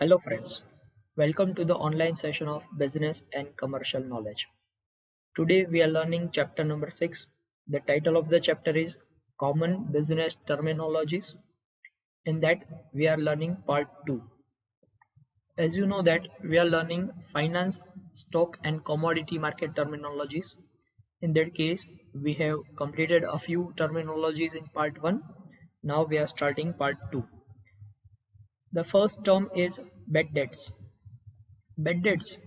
Hello, friends. Welcome to the online session of Business and Commercial Knowledge. Today, we are learning chapter number 6. The title of the chapter is Common Business Terminologies. In that, we are learning part 2. As you know that we are learning finance, stock and commodity market terminologies. In that case, we have completed a few terminologies in part 1. Now we are starting part 2. The first term is bad debts. Bad debts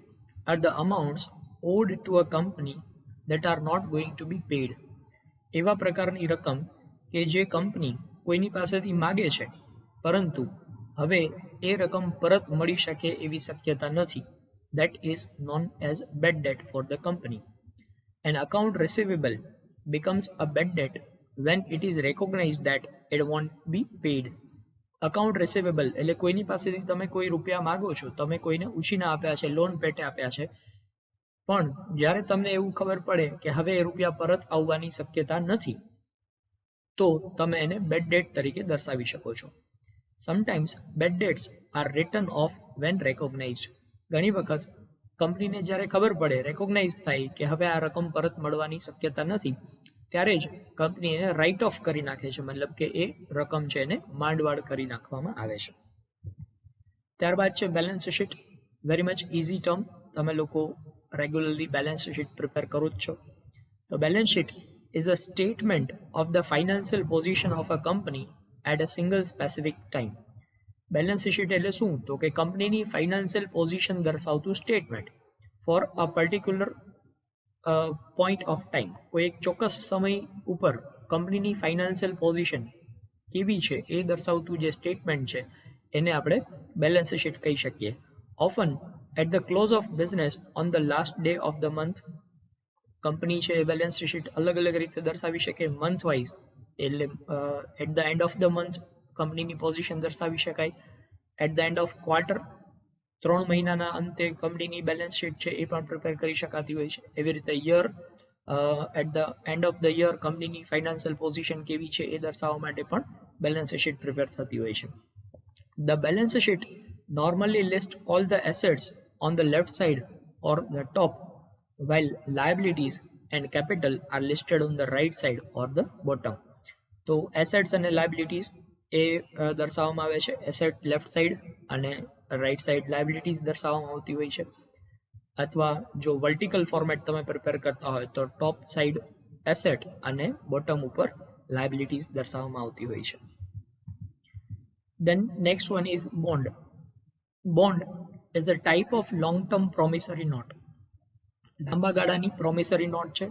are the amounts owed to a company that are not going to be paid. એવા પ્રકારની રકમ કે જે company કોઈની પાસેથી માગે છે પરંતુ હવે એ રકમ પરત મળી શકે એવી શક્યતા નથી. That is known as bad debt for the company. An account receivable becomes a bad debt when it is recognized that it won't be paid. Account receivable એટલે કોઈની પાસેથી તમે કોઈ રૂપિયા માગો છો, તમે કોઈને ઉછીના આપ્યા છે, લોન પેટે આપ્યા છે, પણ જ્યારે તમને એવું ખબર પડે કે હવે એ રૂપિયા પરત આવવાની શક્યતા નથી, તો તમે એને બેડ ડેટ તરીકે દર્શાવી શકો છો. Sometimes bad debts are written off when recognised. ઘણી વખત કંપનીને જ્યારે ખબર પડે, રેકોગ્નાઇઝ થાય કે હવે આ રકમ પરત મળવાની શક્યતા નથી, ત્યારે જ કંપની એને રાઇટ ઓફ કરી નાખે છે, મતલબ કે એ રકમ છે એને માંડવાળ કરી નાખવામાં આવે છે. ત્યારબાદ છે balance sheet. Very much easy term, તમે લોકો રેગ્યુલરલી બેલેન્સ શીટ પ્રિપેર કરો જ છો. તો balance sheet is a statement of the financial position of a company at a single specific time. Balance sheet એટલે શું? તો કે કંપનીની ફાઇનાન્શિયલ પોઝિશન દર્શાવતું statement for a particular point of time. કોઈ એક ચોક્કસ સમય ઉપર કંપનીની ફાઇનાન્શિયલ પોઝિશન કેવી છે એ દર્શાવતું જે સ્ટેટમેન્ટ છે એને આપણે બેલેન્સ શીટ કહી શકીએ. Often at the close of business on the last day of the month. Company છે એ બેલેન્સ શીટ અલગ અલગ રીતે દર્શાવી શકે. મંથ વાઇઝ એટલે at the end of the month કંપનીની પોઝિશન દર્શાવી શકાય. At the end of quarter, 3 મહિનાના અંતે કંપનીની બેલેન્સ શીટ છે એ પણ પ્રિપેર કરી શકાતી હોય છે. એવી રીતે year, at the end of the year કંપનીની ફાઇનાન્શિયલ પોઝિશન કેવી છે એ દર્શાવવા માટે પણ બેલેન્સ શીટ પ્રિપેર થતી હોય છે. The balance sheet normally lists all the assets on the left side or the top, while liabilities and capital are listed on the right side or the bottom. તો assets અને liabilities એ દર્શાવવામાં આવે છે. Asset left side અને right side liabilities દર્શાવવામાં આવતી હોય છે. અથવા જો વર્ટિકલ ફોર્મેટ તમે પ્રિપેર કરતા હોય તો ટોપ સાઈડ એસેટ અને બોટમ ઉપર લાયબિલિટીઝ દર્શાવવામાં આવતી હોય છે. Then next one is bond. Bond is a type of long-term promissory note. લાંબા ગાળાની promissory note છે.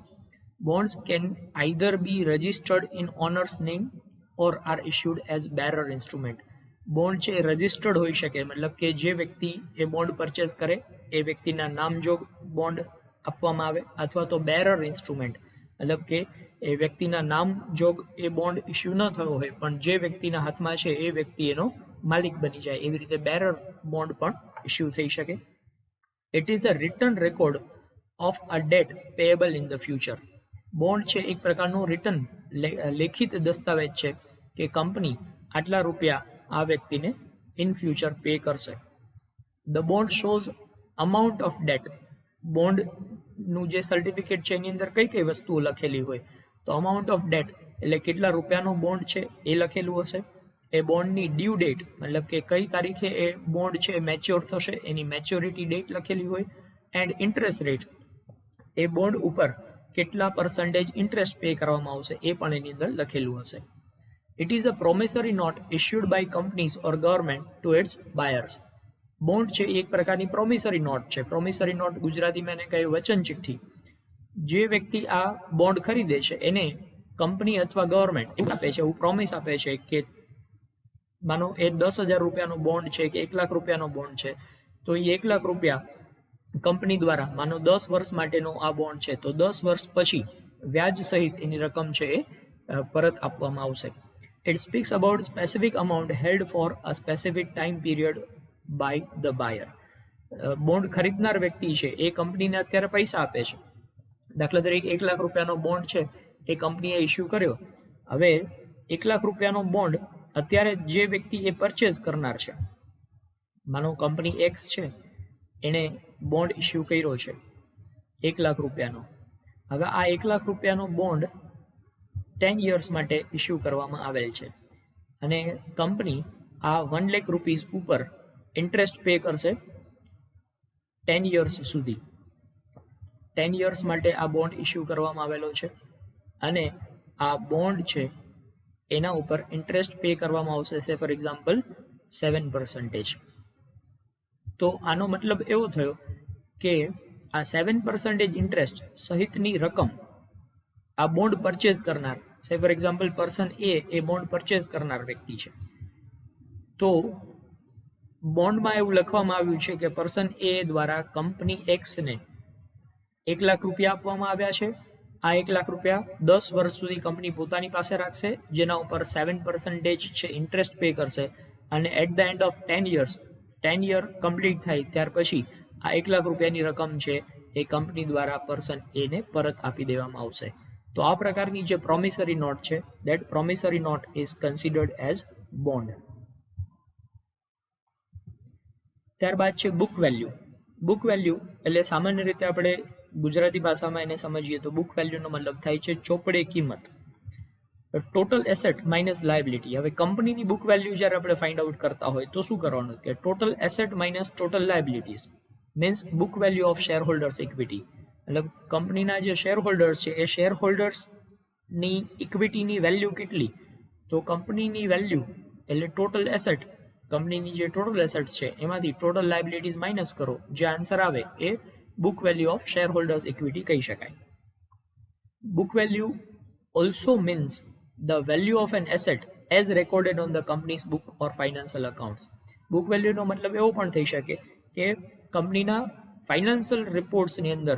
Bonds can either be registered in owner's name or are issued as bearer instrument. Bond છે એ registered હોઈ શકે, મતલબ કે જે વ્યક્તિ એ બોન્ડ પરચેસ કરે એ વ્યક્તિના નામજોગ બોન્ડ આપવામાં આવે, અથવા તો બેરર ઇન્સ્ટ્રુમેન્ટ, મતલબ કે એ વ્યક્તિના નામ જોગ એ બોન્ડ ઇસ્યુ ન થયો હોય પણ જે વ્યક્તિના હાથમાં છે એ વ્યક્તિ એનો માલિક બની જાય, એવી રીતે બેરર બોન્ડ પણ ઇસ્યુ થઈ શકે. It is a return record of a date payable in the future. Bond છે એક પ્રકારનું રિટર્ન લેખિત દસ્તાવેજ છે કે કંપની આટલા રૂપિયા આ વ્યક્તિને ઇન ફ્યુચર પે કરશે. The bond shows amount of debt. બોન્ડનું જે સર્ટિફિકેટ છે એની અંદર કઈ કઈ વસ્તુઓ લખેલી હોય, તો અમાઉન્ટ ઓફ ડેટ એટલે કેટલા રૂપિયાનો બોન્ડ છે એ લખેલું હશે. એ બોન્ડની ડ્યુ ડેટ, મતલબ કે કઈ તારીખે એ બોન્ડ છે મેચ્યોર થશે એની મેચ્યોરિટી ડેટ લખેલી હોય. And interest rate, a bond ઉપર કેટલા % ઇન્ટરેસ્ટ પે કરવામાં આવશે એ પણ એની અંદર લખેલું હશે. It is a promissory note issued by companies or government to its buyers. Bond છે એક પ્રકારની પ્રોમિસરી નોટ છે. પ્રોમિસરી નોટ ગુજરાતીમાં એને કહે વચન ચિઠ્ઠી. જે વ્યક્તિ આ બોન્ડ ખરીદે છે એને કંપની અથવા ગવર્મેન્ટ એવું આપે છે, એવું પ્રોમિસ આપે છે કે માનો એ 10,000 રૂપિયાનો બોન્ડ છે કે 1 લાખ રૂપિયાનો બોન્ડ છે, તો એ 1 લાખ રૂપિયા કંપની દ્વારા માનો 10 વર્ષ માટેનો આ બોન્ડ છે, તો 10 વર્ષ પછી વ્યાજ સહિત એની રકમ છે એ પરત આપવામાં આવશે. It speaks about specific amount held for a specific time period by the buyer. Bond ખરીદનાર વ્યક્તિ છે એ કંપનીને અત્યારે પૈસા આપે છે. દાખલા તરીકે 1 લાખ રૂપિયાનો બોન્ડ છે એ કંપનીએ ઇસ્યુ કર્યો. હવે 1 લાખ રૂપિયાનો બોન્ડ અત્યારે જે વ્યક્તિ એ પરચેઝ કરનાર છે માનો કંપની એક્સ છે, એણે બોન્ડ ઇસ્યુ કર્યો છે 1,00,000 રૂપિયાનો. હવે આ 1,00,000 રૂપિયાનો બોન્ડ 10 યર્સ માટે ઇસ્યુ કરવામાં આવેલ છે અને કંપની આ 1,00,000 રૂપીસ ઉપર ઇન્ટરેસ્ટ પે કરશે 10 યર્સ સુધી. 10 યર્સ માટે આ બોન્ડ ઇસ્યુ કરવામાં આવેલો છે અને આ બોન્ડ છે એના ઉપર ઇન્ટરેસ્ટ પે કરવામાં આવશે, સે ફોર એક્ઝામ્પલ 7%. તો આનો મતલબ એવો થયો કે આ 7% ઇન્ટરેસ્ટ સહિતની રકમ આ બોન્ડ પરચેઝ કરનાર, સે for example person a bond purchase કરનાર વ્યક્તિ છે. તો બોન્ડમાં એવું લખવામાં આવ્યું છે કે પર્સન એ દ્વારા કંપની એક્સને 1,00,000 રૂપિયા આપવામાં આવ્યા છે. આ 1,00,000 રૂપિયા 10 વર્ષ સુધી કંપની પોતાની પાસે રાખશે, જેના ઉપર 7% છે ઇન્ટરેસ્ટ પે કરશે અને at the end of 10 year complete થાય ત્યાર પછી આ 1,00,000 રૂપિયાની રકમ છે એ કંપની દ્વારા પર્સન એને પરત આપી દેવામાં આવશે. તો આ પ્રકારની જે પ્રોમિસરી નોટ છે, that promissory note is considered as bond. ત્યારબાદ છે બુક વેલ્યુ. બુક વેલ્યુ એટલે સામાન્ય રીતે આપણે ગુજરાતી ભાષામાં એને સમજીએ તો બુક વેલ્યુનો મતલબ થાય છે ચોપડે કિંમત, ટોટલ એસેટ માઇનસ લાયબિલિટી. હવે કંપનીની બુક વેલ્યુ જ્યારે આપણે ફાઇન્ડ આઉટ કરતા હોય તો શું કરવાનું કે total asset minus total liabilities means book value of shareholders equity. એટલે કંપનીના જે શેર હોલ્ડર્સ છે એ શેર હોલ્ડર્સની ઇક્વિટીની વેલ્યુ કેટલી, તો કંપનીની વેલ્યુ એટલે ટોટલ એસેટ, કંપનીની જે ટોટલ એસેટ છે એમાંથી ટોટલ લાયબિલિટીઝ માઇનસ કરો, જે આન્સર આવે એ book value of shareholders equity કહી શકાય. Book value also means the value of an asset as recorded on the company's book or financial accounts. Book વેલ્યુનો મતલબ એવો પણ થઈ શકે કે કંપનીના ફાઇનાન્શિયલ રિપોર્ટ્સની અંદર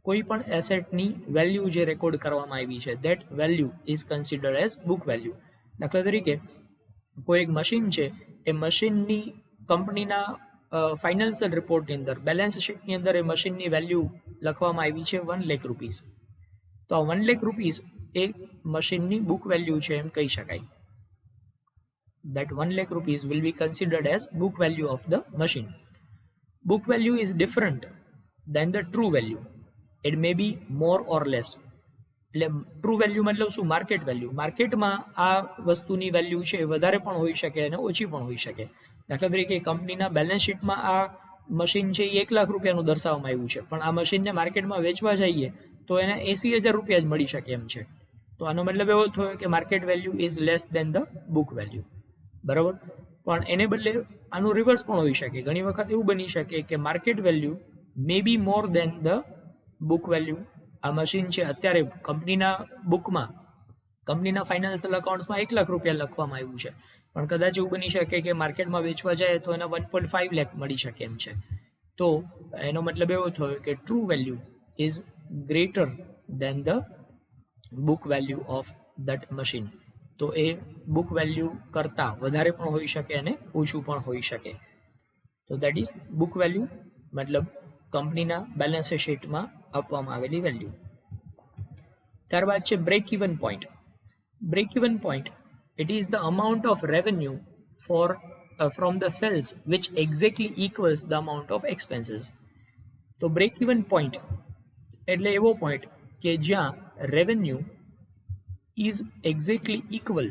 કોઈ પણ એસેટની વેલ્યુ જે રેકોર્ડ કરવામાં આવી છે, that value is considered as book value. દાખલા તરીકે કોઈ એક મશીન છે, એ મશીનની કંપનીના ફાઇનાન્શિયલ રિપોર્ટની અંદર, બેલેન્સ શીટની અંદર એ મશીનની વેલ્યુ લખવામાં આવી છે 1,00,000 રૂપીસ. તો આ 1,00,000 રૂપીસ એ મશીનની બુક વેલ્યુ છે એમ કહી શકાય. That 1,00,000 rupees will be considered as book value of the machine. Book value is different than the true value. It may be more or less. એટલે ટ્રુ વેલ્યુ મતલબ શું? Market value. માર્કેટમાં આ વસ્તુની value છે વધારે પણ હોઈ શકે અને ઓછી પણ હોઈ શકે. દાખલા તરીકે કંપનીના બેલેન્સ શીટમાં આ મશીન છે એ 1,00,000 રૂપિયાનું દર્શાવવામાં આવ્યું છે, પણ આ મશીનને માર્કેટમાં વેચવા જઈએ તો એને 80,000 રૂપિયા જ મળી શકે એમ છે. તો આનો મતલબ એવો થયો કે market value is less than the book value. બરાબર. પણ એને બદલે આનું રિવર્સ પણ હોઈ શકે. ઘણી વખત એવું બની શકે કે market value may be more than the book value. આ મશીન છે અત્યારે કંપનીના બુકમાં, કંપનીના ફાઇનાન્શિયલ અકાઉન્ટ્સમાં 1,00,000 રૂપિયા લખવામાં આવ્યું છે, પણ કદાચ એવું બની શકે કે માર્કેટમાં વેચવા જાય તો એના 1.5 લાખ મળી શકે એમ છે. તો એનો મતલબ એવો થયો કે true value is greater then the book value of that machine. તો એ બુક વેલ્યુ કરતાં વધારે પણ હોઈ શકે અને ઓછું પણ હોઈ શકે. તો દેટ ઇઝ બુક વેલ્યુ, મતલબ કંપનીના બેલેન્સ શીટમાં આપવામાં આવેલી વેલ્યુ. ત્યારબાદ છે break even point. Break even point, it is the amount of revenue for from the sales which exactly equals the amount of expenses. તો બ્રેક ઇવન પોઈન્ટ એટલે એવો પોઈન્ટ કે જ્યાં revenue is exactly equal,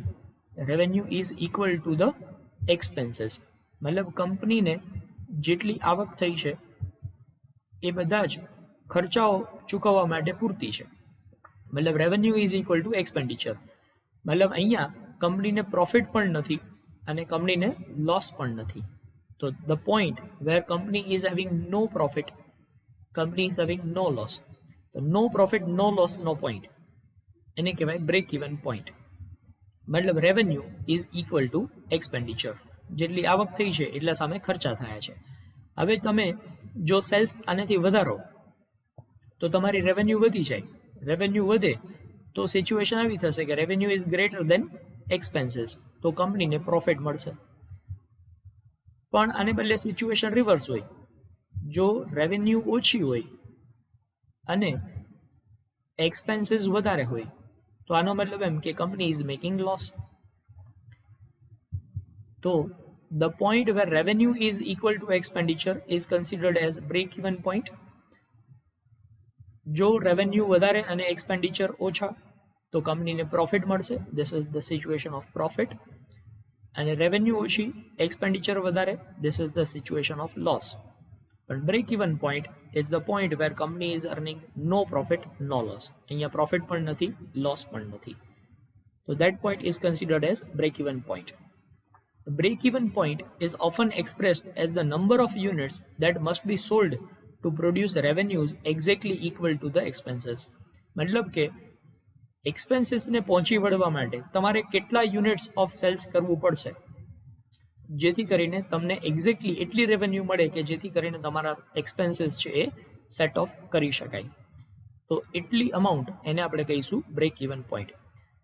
revenue is equal to the expenses. મતલબ કંપનીને જેટલી આવક થઈ છે એ બધા જ ખર્ચાઓ ચૂકવવા માટે પૂરતી છે. મતલબ revenue is equal to expenditure. મતલબ અહીંયા કંપનીને પ્રોફિટ પણ નથી અને કંપનીને લોસ પણ નથી. તો the point where company is having no profit, company is having no loss. તો નો પ્રોફિટ નો લોસ નો પોઈન્ટ, એને કહેવાય બ્રેક ઇવન પોઈન્ટ. મતલબ revenue is equal to expenditure. જેટલી આવક થઈ છે એટલા સામે ખર્ચા થયા છે. હવે તમે જો સેલ્સ આનાથી વધારો તો તમારી રેવન્યુ વધી જાય. રેવન્યુ વધે તો સિચ્યુએશન આવી થશે કે revenue is greater than expenses, તો કંપનીને પ્રોફિટ મળશે. પણ આને બદલે સિચ્યુએશન રિવર્સ હોય. જો રેવન્યુ ઓછી હોય અને એક્સપેન્સીસ વધારે હોય તો આનો મતલબ એમ કે કંપની ઇઝ મેકિંગ લોસ. તો The point where revenue is equal to expenditure is considered as break even point. જો રેવન્યુ વધારે અને એક્સપેન્ડિચર ઓછા તો કંપનીને પ્રોફિટ મળશે. This is the situation of profit. અને રેવન્યુ ઓછી, એક્સપેન્ડિચર વધારે, this is the situation of loss. પણ break even point is the point where company is earning no profit no loss. અહીંયા પ્રોફિટ પણ નથી, લોસ પણ નથી. તો that point is considered as break even point. The break even point is often expressed as the number of units that must be sold to produce revenues exactly equal to the expenses. मतलब કે expenses ને પહોંચી વળવા માટે તમારે કેટલા units of cells કરવું પડશે જેથી કરીને તમને એક્ઝેક્ટલી એટલી રેવન્યુ મળે કે જેથી કરીને તમારા એક્સપેન્સીસ છે એ સેટ ઓફ કરી શકાય. તો એટલી અમાઉન્ટ એને આપણે કહીશું break even point.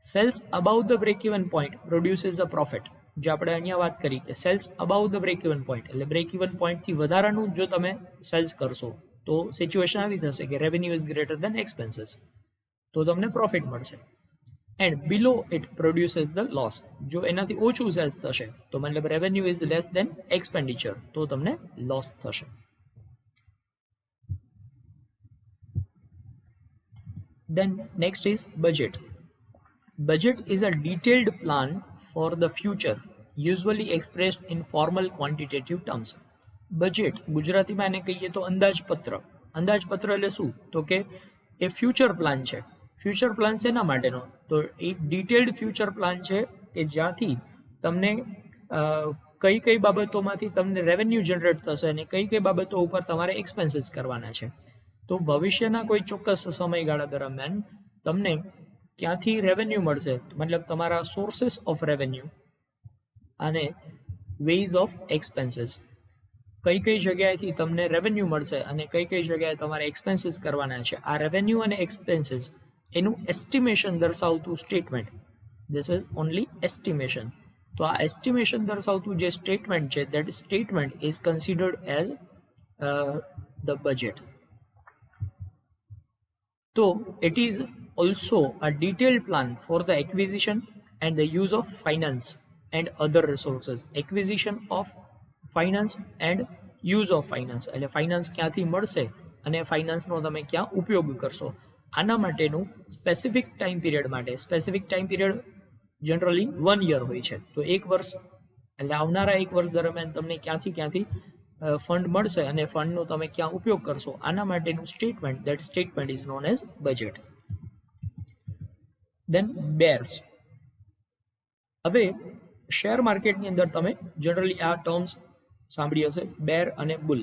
Sales above the break even point produces a profit. જે આપણે અહીંયા વાત કરી કે sales above the break even point એટલે બ્રેક ઇવન પોઈન્ટથી વધારાનું જો તમે સેલ્સ કરશો તો સિચ્યુએશન આવી થશે કે revenue is greater than expenses, તો તમને પ્રોફિટ મળશે. And below it produces the loss. જો એનાથી ઓછું સેલ્સ થશે તો મતલબ revenue is less than expenditure, તો તમને લોસ થશે. Then next is budget. Budget is a detailed plan for the future, usually expressed in formal quantitative terms. Budget ગુજરાતીમાં એને કહીએ તો અંદાજપત્ર. અંદાજપત્ર એટલે શું? તો કે એ ફ્યુચર પ્લાન છે. ફ્યુચર પ્લાન શેના માટેનો? તો એક ડિટેલ્ડ ફ્યુચર પ્લાન છે કે જ્યાંથી તમને કઈ કઈ બાબતોમાંથી તમને રેવન્યુ જનરેટ થશે અને કઈ કઈ બાબતો ઉપર તમારે એક્સપેન્સીસ કરવાના છે. તો ભવિષ્યના કોઈ ચોક્કસ સમયગાળા દરમિયાન તમને ક્યાંથી રેવન્યુ મળશે, મતલબ તમારા સોર્सेस ઓફ રેવન્યુ અને વેઝ ઓફ એક્સપેન્સીસ, કઈ કઈ જગ્યાએથી તમને રેવન્યુ મળશે અને કઈ કઈ જગ્યાએ તમારે એક્સપેન્સીસ કરવાના છે. આ રેવન્યુ અને એક્સપેન્સીસ એનું એસ્ટિમેશન દર્શાવતું statement, this is only estimation. તો આ એસ્ટિમેશન દર્શાવતું જે સ્ટેટમેન્ટ છે that statement is considered as the budget. So it is also a detailed plan for the acquisition and the use of finance and other resources. Acquisition of finance and use of finance. એટલે finance ક્યાંથી મળશે અને ફાઇનાન્સનો તમે ક્યાં ઉપયોગ કરશો, આના માટેનું સ્પેસિફિક ટાઈમ પીરિયડ માટે. Specific time period generally 1 year હોય છે. તો 1 વર્ષ એટલે આવનારા 1 વર્ષ દરમિયાન તમને ક્યાંથી ફંડ મળશે અને ફંડનો તમે ક્યાં ઉપયોગ કરશો, આના માટેનું statement, that statement is known as budget. Then bears. હવે શેર માર્કેટની અંદર તમે જનરલી આ ટર્મ્સ સાંભળી હશે, બેર અને બુલ.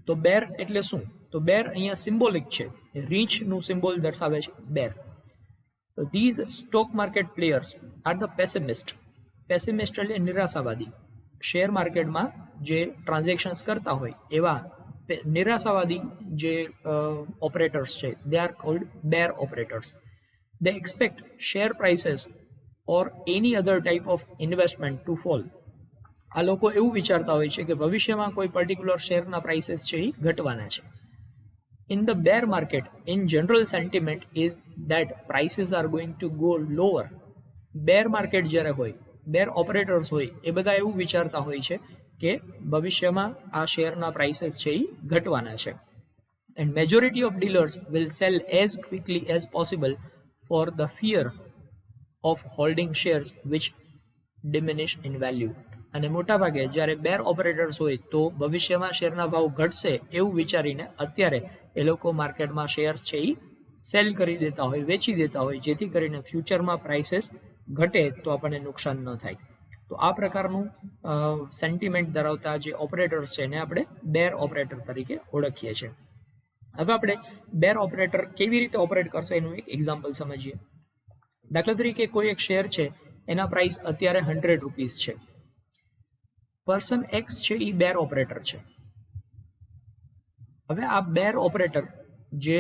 તો બેર એટલે શું? તો બેર અહીંયા સિમ્બોલિક છે, રીચનું સિમ્બોલ દર્શાવે છે બેર. તો these stock market players are the pessimist. Pessimist એટલે નિરાશાવાદી. શેર માર્કેટમાં જે ટ્રાન્ઝેક્શન્સ કરતા હોય એવા નિરાશાવાદી જે ઓપરેટર્સ છે they are called bear operators. They expect share prices or any other type of investment to fall. આ લોકો એવું વિચારતા હોય છે કે ભવિષ્યમાં કોઈ પર્ટિક્યુલર શેરના પ્રાઇસીસ છે એ ઘટવાના છે. In the bear market in general sentiment is that prices are going to go lower. Bear market જ્યારે હોય, બેર ઓપરેટર્સ હોય એ બધા એવું વિચારતા હોય છે કે ભવિષ્યમાં આ શેરના પ્રાઇસીસ છે એ ઘટવાના છે. And majority of dealers will sell as quickly as possible for the fear of holding shares which diminish in value. અને મોટાભાગે જ્યારે બેર ઓપરેટર્સ હોય તો ભવિષ્યમાં શેરના ભાવ ઘટશે એવું વિચારીને અત્યારે એ લોકો માર્કેટમાં શેર્સ છે એ સેલ કરી દેતા હોય, વેચી દેતા હોય, જેથી કરીને ફ્યુચરમાં પ્રાઇસીસ ઘટે તો આપણને નુકસાન ન થાય. તો આ પ્રકારનું સેન્ટિમેન્ટ ધરાવતા જે ઓપરેટર્સ છે એને આપણે બેર ઓપરેટર તરીકે ઓળખીએ છીએ. હવે આપણે બેર ઓપરેટર કેવી રીતે ઓપરેટ કરશે એનું એક એક્ઝામ્પલ સમજીએ. દાખલા તરીકે કોઈ એક શેર છે એના પ્રાઇસ અત્યારે 100 રૂપીસ છે. પર્સન એક્સ છે એ બેર ઓપરેટર છે. હવે આ બેર ઓપરેટર જે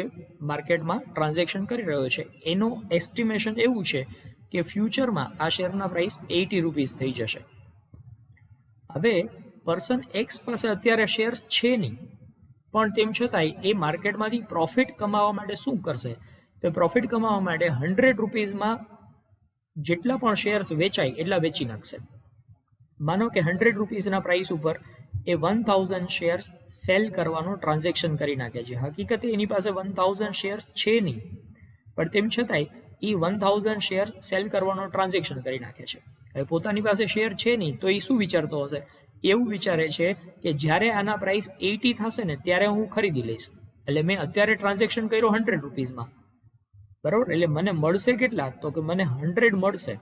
માર્કેટમાં ટ્રાન્ઝેક્શન કરી રહ્યો છે એનો એસ્ટિમેશન એવું છે કે ફ્યુચરમાં આ શેરના પ્રાઇસ 80 રૂપીસ થઈ જશે. હવે પર્સન એક્સ પાસે અત્યારે શેર્સ છે નહીં, પણ તેમ છતાંય એ માર્કેટમાંથી પ્રોફિટ કમાવા માટે શું કરશે? તો પ્રોફિટ કમાવા માટે 100 રૂપીસમાં જેટલા પણ શેર્સ વેચાય એટલા વેચી નાખશે. માનો કે 100 રૂપીસના પ્રાઇસ ઉપર એ 1000 શેર્સ સેલ કરવાનો ટ્રાન્ઝેક્શન કરી નાખે છે. હકીકતે એની પાસે 1000 શેર્સ છે નહીં, પણ તેમ છતાંય એ 1000 શેર સેલ કરવાનો ટ્રાન્ઝેક્શન કરી નાખે છે. હવે પોતાની પાસે શેર છે નહીં તો એ શું વિચારતો હશે? એવું વિચારે છે કે જ્યારે આના પ્રાઇસ 80 થશે ને ત્યારે હું ખરીદી લઈશ. એટલે મેં અત્યારે ટ્રાન્ઝેક્શન કર્યો 100 રૂપીસમાં, બરાબર? એટલે મને મળશે કેટલા? તો કે મને 100 મળશે,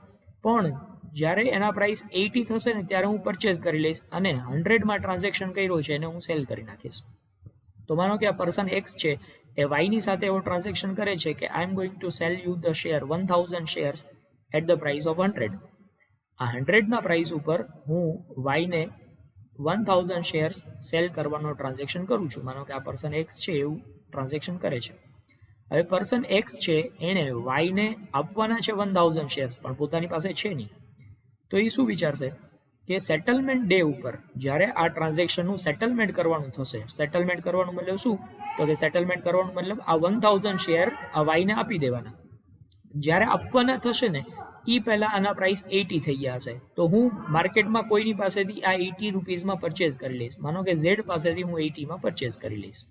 પણ જ્યારે એના પ્રાઇસ 80 થશે ને ત્યારે હું પરચેઝ કરી લઈશ અને 100માં ટ્રાન્ઝેક્શન કર્યો છે એને હું સેલ કરી નાખીશ. તો માનો કે આ પર્સન એક્સ છે એ વાયની સાથે એવો ટ્રાન્ઝેક્શન કરે છે કે I am going to sell you the share 1000 shares at the price of 100. આ 100ના પ્રાઇસ ઉપર હું વાયને 1000 શેર્સ સેલ કરવાનો ટ્રાન્ઝેક્શન કરું છું. માનો કે આ પર્સન એક્સ છે એવું ટ્રાન્ઝેક્શન કરે છે. હવે પર્સન એક્સ છે એણે વાયને આપવાના છે 1000 શેર્સ, પણ પોતાની પાસે છે નહીં. તો એ શું વિચારશે કે સેટલમેન્ટ ડે ઉપર જ્યારે આ ટ્રાન્ઝેક્શનનું સેટલમેન્ટ કરવાનું થશે, સેટલમેન્ટ કરવાનું મતલબ શું? તો કે સેટલમેન્ટ કરવાનું મતલબ આ 1000 શેર આ વાયને આપી દેવાના. જ્યારે આપવાના થશે ને એ પહેલાં આના પ્રાઇસ 80 થઈ ગયા હશે, તો હું માર્કેટમાં કોઈની પાસેથી આ 80 રૂપીસમાં પરચેઝ કરી લઈશ. માનો કે ઝેડ પાસેથી હું 80માં પરચેઝ કરી લઈશ.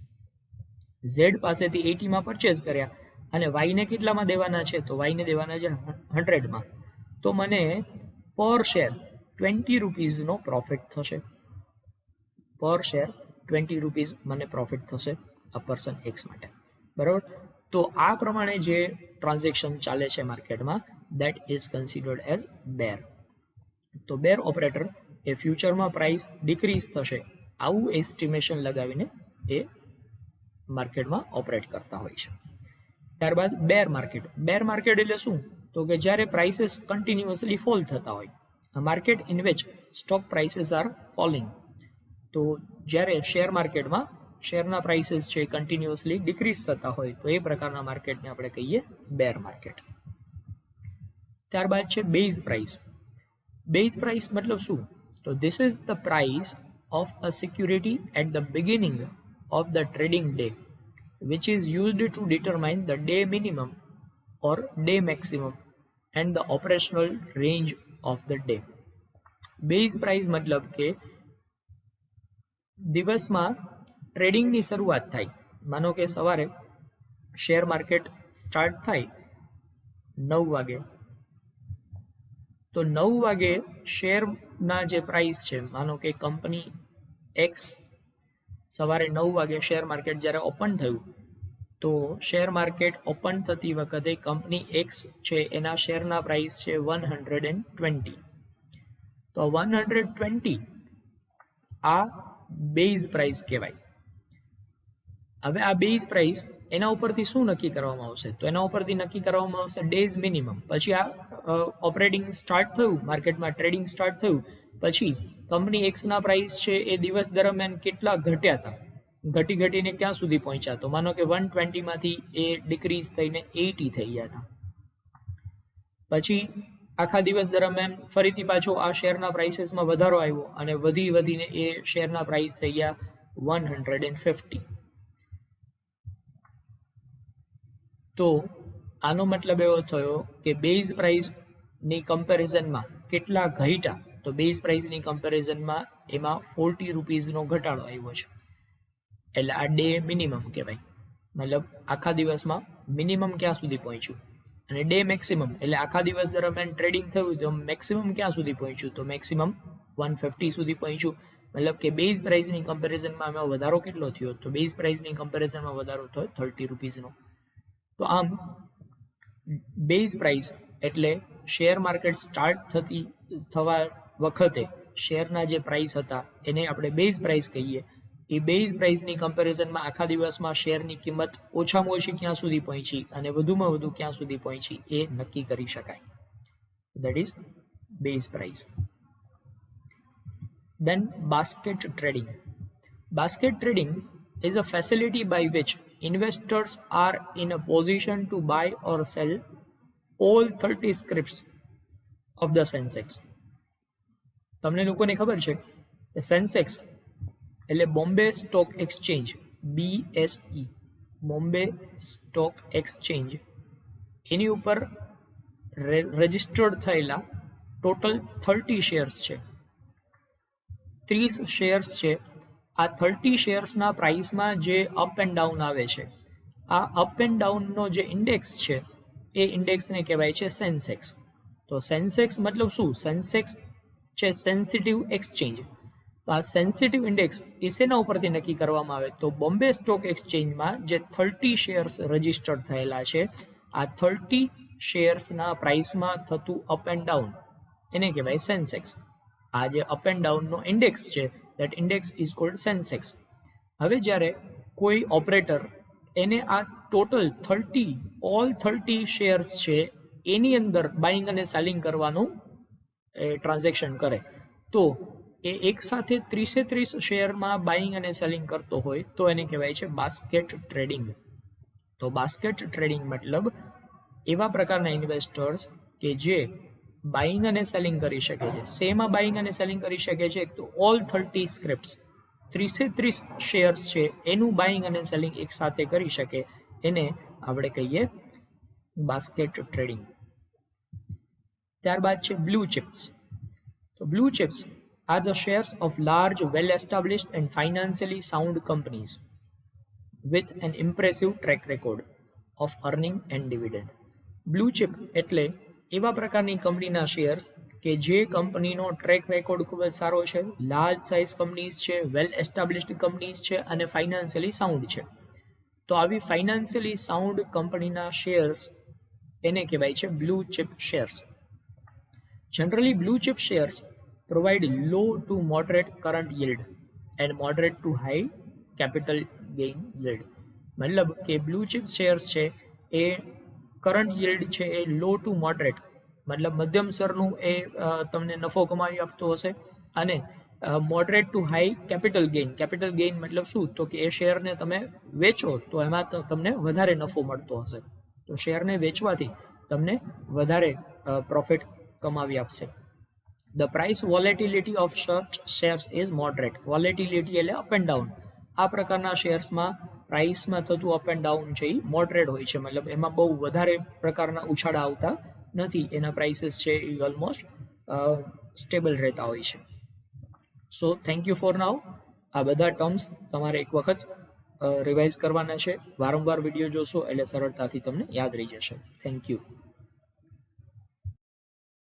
ઝેડ પાસેથી 80માં પરચેઝ કર્યા અને વાયને કેટલામાં દેવાના છે? તો વાયને દેવાના છે 100માં. તો મને પર શેર 20 રૂપીસનો પ્રોફિટ થશે. પર શેર 20 રૂપીસ મને પ્રોફિટ થશે આ પર્સન એક્સ માટે, બરાબર? તો આ પ્રમાણે જે ટ્રાન્ઝેક્શન ચાલે છે માર્કેટમાં, દેટ ઇઝ કન્સિડર્ડ એઝ બેર. તો બેર ઓપરેટર એ ફ્યુચરમાં પ્રાઇસ ડિક્રીઝ થશે આવું એસ્ટિમેશન લગાવીને એ માર્કેટમાં ઓપરેટ કરતા હોય છે. ત્યારબાદ બેર માર્કેટ. બેર માર્કેટ એટલે શું? તો કે જ્યારે પ્રાઇસીસ કન્ટિન્યુઅસલી ફોલ થતા હોય, a market in which stock prices are falling. તો જ્યારે શેર માર્કેટમાં શેરના પ્રાઇસીસ છે કન્ટિન્યુઅસલી ડિક્રીઝ થતા હોય તો એ પ્રકારના માર્કેટને આપણે કહીએ બેર માર્કેટ. ત્યારબાદ છે બેઝ પ્રાઇસ. બેઝ પ્રાઇસ મતલબ શું? તો this is the price of a security at the beginning of the trading day which is used to determine the day minimum or day maximum and the operational range of the day. Base price મતલબ કે દિવસમાં ટ્રેડિંગની શરૂઆત થાય. માનો કે સવારે share market start થાય 9 વાગે, તો 9 વાગે શેરના જે પ્રાઇસ છે, માનો કે કંપની એક્સ સવારે 9 વાગે શેર માર્કેટ જ્યારે ઓપન થયું, તો શેર માર્કેટ ઓપન થતી વખતે કંપની એક્સ છે એના શેરના પ્રાઇસ છે 120. તો 120 આ બેઝ પ્રાઇસ કહેવાય. હવે આ બેઝ પ્રાઇસ એના ઉપરથી શું નક્કી કરવામાં આવશે? તો એના ઉપરથી નક્કી કરવામાં આવશે ડેઝ મિનિમમ. પછી આ ઓપરેટિંગ સ્ટાર્ટ થયું, માર્કેટમાં ટ્રેડિંગ સ્ટાર્ટ થયું પછી કંપની એક્સના પ્રાઇસ છે એ દિવસ દરમિયાન કેટલા ઘટ્યા હતા, ઘટીને ક્યાં સુધી પહોંચ્યા? તો માનો કે 120માંથી એ ડિક્રીઝ થઈને 80 થઈ ગયા હતા. પછી આખા દિવસ દરમિયાન ફરીથી પાછો આ શેરના પ્રાઇસીસમાં વધારો આવ્યો અને વધીને એ શેરના પ્રાઇસ થઈ ગયા 150. તો આનો મતલબ એવો થયો કે બેઝ પ્રાઇસની કમ્પેરિઝનમાં કેટલા ઘટ્યા? તો બેઝ પ્રાઇસની કમ્પેરિઝનમાં એમાં 40 રૂપીસનો ઘટાડો આવ્યો છે. એટલે આ ડે મિનિમમ કહેવાય. મતલબ આખા દિવસમાં મિનિમમ ક્યાં સુધી પહોંચ્યું, અને ડે મેક્સિમમ એટલે આખા દિવસ દરમિયાન ટ્રેડિંગ થયું તો મેક્સિમમ ક્યાં સુધી પહોંચ્યું? તો મેક્સિમમ 150 સુધી પહોંચ્યું. મતલબ કે બેઝ પ્રાઇસની કમ્પેરિઝનમાં એમાં વધારો કેટલો થયો? તો બેઝ પ્રાઇસની કમ્પેરિઝનમાં વધારો થયો 30 રૂપીસનો. તો આમ બેઝ પ્રાઇસ એટલે શેર માર્કેટ સ્ટાર્ટ થવા વખતે શેરના જે પ્રાઇસ હતા એને આપણે બેઝ પ્રાઇસ કહીએ. એ બેઝ પ્રાઇસની કમ્પેરિઝનમાં આખા દિવસમાં શેરની કિંમત ઓછામાં ઓછી ક્યાં સુધી પહોંચી અને વધુમાં વધુ ક્યાં સુધી પહોંચી એ નક્કી કરી શકાય. That is base price. Then basket trading. Basket trading is a facility by which investors are in a position to buy or sell all 30 scripts of the Sensex. તમને લોકોને ખબર છે કે સેન્સેક્સ એટલે Bombay stock exchange, BSE, Bombay stock exchange, એની ઉપર registered થયેલા total 30 shares છે. 30 શેર્સ છે, આ 30 શેર્સના પ્રાઇસમાં જે અપ એન્ડ ડાઉન આવે છે, આ અપ એન્ડ ડાઉનનો જે ઇન્ડેક્સ છે એ ઇન્ડેક્સને કહેવાય છે સેન્સેક્સ. તો સેન્સેક્સ મતલબ શું? સેન્સેક્સ છે સેન્સિટિવ એક્સચેન્જ. તો આ સેન્સિટિવ ઇન્ડેક્સ એ શેના ઉપરથી નક્કી કરવામાં આવે? તો બોમ્બે સ્ટોક એક્સચેન્જમાં જે 30 શેર્સ રજિસ્ટર્ડ થયેલા છે, આ 30 શેર્સના પ્રાઇસમાં થતું અપ એન્ડ ડાઉન એને કહેવાય સેન્સેક્સ. આ જે અપ એન્ડ ડાઉનનો ઇન્ડેક્સ છે, that index is called Sensex. હવે જ્યારે કોઈ ઓપરેટર એને આ ટોટલ 30 શેર્સ છે એની અંદર બાઇંગ અને સેલિંગ કરવાનું ટ્રાન્ઝેક્શન કરે, તો એ એક સાથે 30 શેરમાં બાઇંગ અને સેલિંગ કરતો હોય તો એને કહેવાય છે બાસ્કેટ ટ્રેડિંગ. તો બાસ્કેટ ટ્રેડિંગ મતલબ એવા પ્રકારના ઇન્વેસ્ટર્સ કે જે બાઇંગ અને સેલિંગ કરી શકે છે. શેમાં બાઇંગ અને સેલિંગ કરી શકે છે? તો ઓલ 30 સ્ક્રિપ્ટ્સ, 30 શેર્સ છે એનું બાઇંગ અને સેલિંગ એક સાથે કરી શકે, એને આપણે કહીએ બાસ્કેટ ટ્રેડિંગ. ત્યારબાદ છે બ્લુ ચિપ્સ. તો blue chips are the shares of large, well-established and financially sound companies with an impressive track record of earning and dividend. Blue chip એટલે એવા પ્રકારની કંપનીના શેર્સ કે જે કંપનીનો ટ્રેક રેકોર્ડ ખૂબ જ સારો છે, લાર્જ સાઇઝ કંપનીઝ છે, વેલ એસ્ટાબ્લિશ્ડ કંપનીઝ છે અને ફાઇનાન્શિયલી સાઉન્ડ છે. તો આવી ફાઇનાન્શિયલી સાઉન્ડ કંપનીના શેર્સ એને કહેવાય છે blue chip shares. Generally blue chip shares provide low to moderate current yield and moderate to high capital gain yield. મતલબ કે બ્લુ ચિપ શેર્સ છે એ કરંટ yield છે એ લો ટુ મોડરેટ મતલબ મધ્યમ સ્તરનું એ તમને નફો કમાવી આપતો હશે, અને moderate two high capital gain મતલબ શું? તો કે એ શેરને તમે વેચો તો એમાં તમને વધારે નફો મળતો હશે. તો શેરને વેચવાથી તમને વધારે પ્રોફિટ કમાવી આપશે. The price volatility of such shares is moderate. Volatility એટલે અપ એન્ડ ડાઉન. આ પ્રકારના શેર્સમાં પ્રાઇસમાં થતું અપ એન્ડ ડાઉન છે એ મોડરેટ હોય છે, મતલબ એમાં બહુ વધારે પ્રકારના ઉછાળા આવતા નથી, એના પ્રાઇસીસ છે એ ઓલમોસ્ટ સ્ટેબલ રહેતા હોય છે. સો થેન્ક યુ ફોર નાઉ. આ બધા ટર્મ્સ તમારે એક વખત રિવાઇઝ કરવાના છે. વારંવાર વિડીયો જોશો એટલે સરળતાથી તમને યાદ રહી જશે. Thank you.